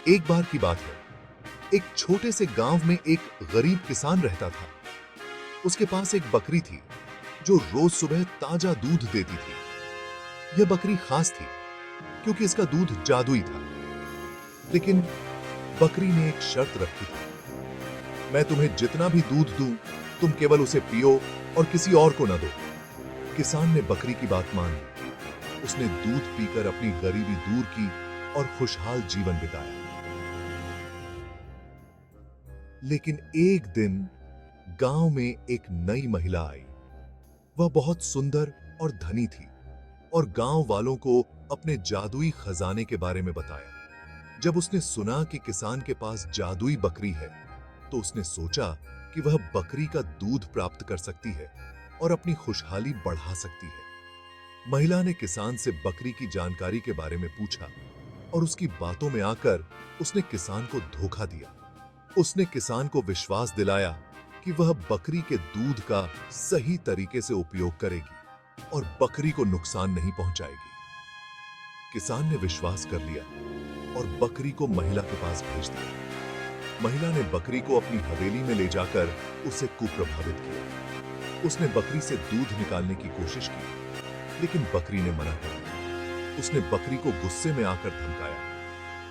एक बार की बात है, एक छोटे से गांव में एक गरीब किसान रहता था। उसके पास एक बकरी थी जो रोज सुबह ताजा दूध देती थी। यह बकरी खास थी क्योंकि इसका दूध जादुई था। लेकिन बकरी ने एक शर्त रखी थी, मैं तुम्हें जितना भी दूध दूं, तुम केवल उसे पियो और किसी और को न दो। किसान ने बकरी की बात मान ली। उसने दूध पीकर अपनी गरीबी दूर की और खुशहाल जीवन बिताया। लेकिन एक दिन गांव में एक नई महिला आई। वह बहुत सुंदर और धनी थी और गांव वालों को अपने जादुई खजाने के बारे में बताया। जब उसने सुना कि किसान के पास जादुई बकरी है, तो उसने सोचा कि वह बकरी का दूध प्राप्त कर सकती है और अपनी खुशहाली बढ़ा सकती है। महिला ने किसान से बकरी की जानकारी के बारे में पूछा और उसकी बातों में आकर उसने किसान को धोखा दिया। उसने किसान को विश्वास दिलाया कि वह बकरी के दूध का सही तरीके से उपयोग करेगी और बकरी को नुकसान नहीं पहुंचाएगी। किसान ने विश्वास कर लिया और बकरी को महिला के पास भेज दिया। महिला ने बकरी को अपनी हवेली में ले जाकर उसे कुप्रभावित किया। उसने बकरी से दूध निकालने की कोशिश की, लेकिन बकरी ने मना कर दिया। उसने बकरी को गुस्से में आकर धमकाया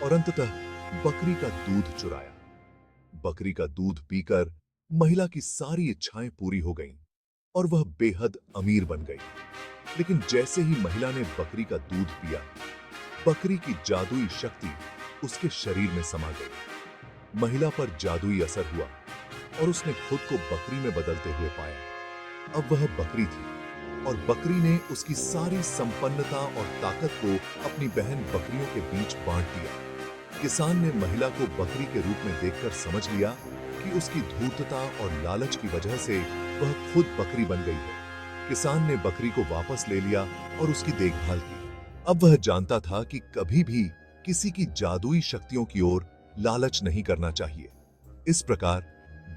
और अंततः बकरी का दूध चुराया। बकरी का दूध पीकर महिला की सारी इच्छाएं पूरी हो गईं और वह बेहद अमीर बन गई। लेकिन जैसे ही महिला ने बकरी का दूध पिया, बकरी की जादुई शक्ति उसके शरीर में समा गई। महिला पर जादुई असर हुआ और उसने खुद को बकरी में बदलते हुए पाया। अब वह बकरी थी और बकरी ने उसकी सारी संपन्नता और ताकत को अपनी बहन बकरियों के बीच बांट दिया। किसान ने महिला को बकरी के रूप में देखकर समझ लिया कि उसकी धूर्तता और लालच की वजह से वह खुद बकरी बन गई है। किसान ने बकरी को वापस ले लिया और उसकी देखभाल की। अब वह जानता था कि कभी भी किसी की जादुई शक्तियों की ओर लालच नहीं करना चाहिए। इस प्रकार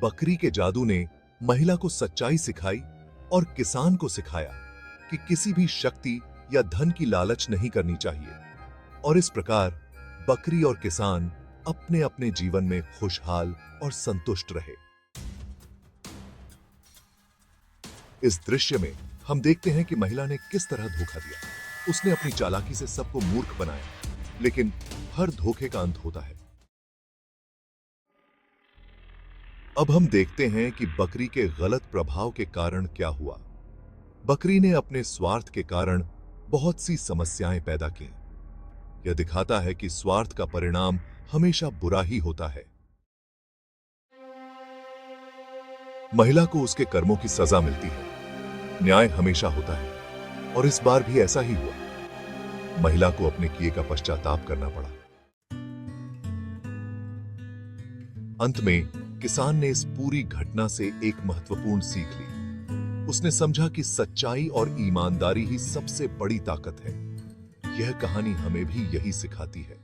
बकरी के जादू ने महिला को सच्चाई सिखाई और किसान को सिखाया कि किसी भी शक्ति या धन की लालच नहीं करनी चाहिए। और इस प्रकार बकरी और किसान अपने अपने जीवन में खुशहाल और संतुष्ट रहे। इस दृश्य में हम देखते हैं कि महिला ने किस तरह धोखा दिया। उसने अपनी चालाकी से सबको मूर्ख बनाया, लेकिन हर धोखे का अंत होता है। अब हम देखते हैं कि बकरी के गलत प्रभाव के कारण क्या हुआ। बकरी ने अपने स्वार्थ के कारण बहुत सी समस्याएं पैदा की। यह दिखाता है कि स्वार्थ का परिणाम हमेशा बुरा ही होता है। महिला को उसके कर्मों की सजा मिलती है। न्याय हमेशा होता है और इस बार भी ऐसा ही हुआ। महिला को अपने किए का पश्चाताप करना पड़ा। अंत में किसान ने इस पूरी घटना से एक महत्वपूर्ण सीख ली। उसने समझा कि सच्चाई और ईमानदारी ही सबसे बड़ी ताकत है। यह कहानी हमें भी यही सिखाती है।